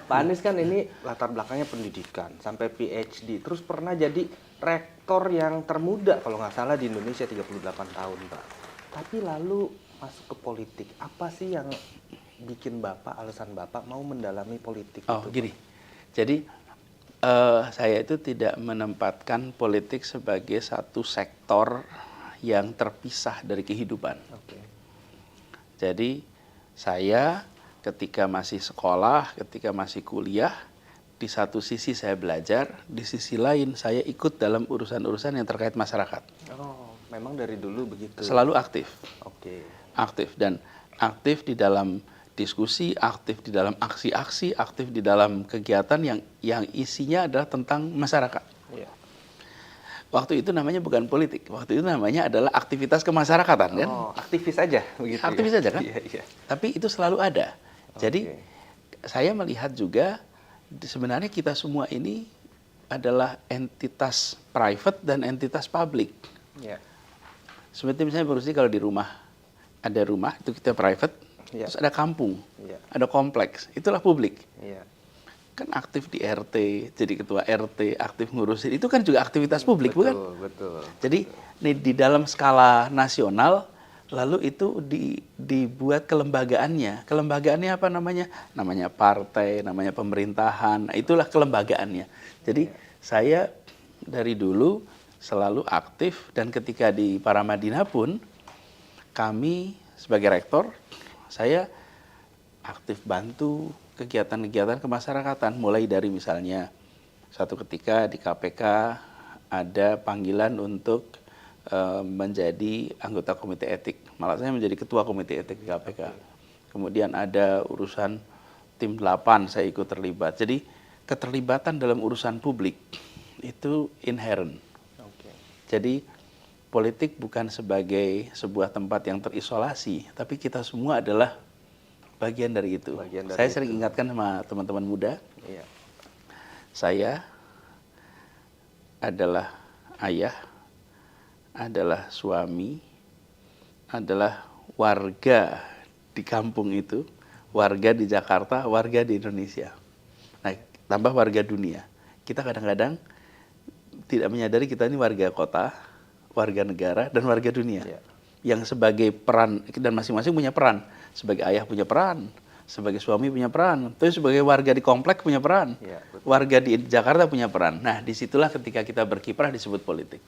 Pak Anies kan ini latar belakangnya pendidikan, sampai PhD, terus pernah jadi rektor yang termuda kalau nggak salah di Indonesia 38 tahun, Pak. Tapi lalu masuk ke politik. Apa sih yang bikin Bapak, alasan Bapak mau mendalami politik Oh, itu, gini. Pak? Jadi saya itu tidak menempatkan politik sebagai satu sektor yang terpisah dari kehidupan. Oke. Jadi saya ketika masih sekolah, ketika masih kuliah, di satu sisi saya belajar, di sisi lain saya ikut dalam urusan-urusan yang terkait masyarakat. Oh, memang dari dulu begitu. Selalu aktif. Oke. Aktif dan aktif di dalam diskusi, aktif di dalam aksi-aksi, aktif di dalam kegiatan yang isinya adalah tentang masyarakat. Iya. Waktu itu namanya bukan politik, waktu itu namanya adalah aktivitas kemasyarakatan, kan? Oh, aktivis aja begitu. Aktivis ya? aja, kan? Iya, iya. Tapi itu selalu ada. Jadi Oke. saya melihat juga sebenarnya kita semua ini adalah entitas private dan entitas publik. Iya. Seperti misalnya Bruce, kalau di rumah, ada rumah, itu kita private, Iya. terus ada kampung, Iya. ada kompleks, itulah publik. Iya. Kan aktif di RT, jadi ketua RT, aktif ngurusin, itu kan juga aktivitas publik, bukan? Betul, betul. Jadi di dalam skala nasional, lalu itu dibuat kelembagaannya. Kelembagaannya apa namanya? Namanya partai, namanya pemerintahan, itulah kelembagaannya. Jadi saya dari dulu selalu aktif, dan ketika di Paramadina pun, kami sebagai rektor, saya aktif bantu kegiatan-kegiatan kemasyarakatan, mulai dari misalnya satu ketika di KPK ada panggilan untuk menjadi anggota komite etik, malah saya menjadi ketua komite etik di KPK. Kemudian ada urusan tim 8, saya ikut terlibat. Jadi keterlibatan dalam urusan publik itu inherent. Oke. Jadi politik bukan sebagai sebuah tempat yang terisolasi, tapi kita semua adalah bagian dari itu. Bagian dari Saya itu. sering ingatkan sama teman-teman muda, Iya. saya adalah ayah, adalah suami, adalah warga di kampung itu, warga di Jakarta, warga di Indonesia. Nah, tambah warga dunia. Kita kadang-kadang tidak menyadari kita ini warga kota, warga negara, dan warga dunia. Iya. Yang sebagai peran, dan masing-masing punya peran. Sebagai ayah punya peran, sebagai suami punya peran, terus sebagai warga di komplek punya peran, Iya, betul. warga di Jakarta punya peran. Nah, disitulah ketika kita berkiprah disebut politik.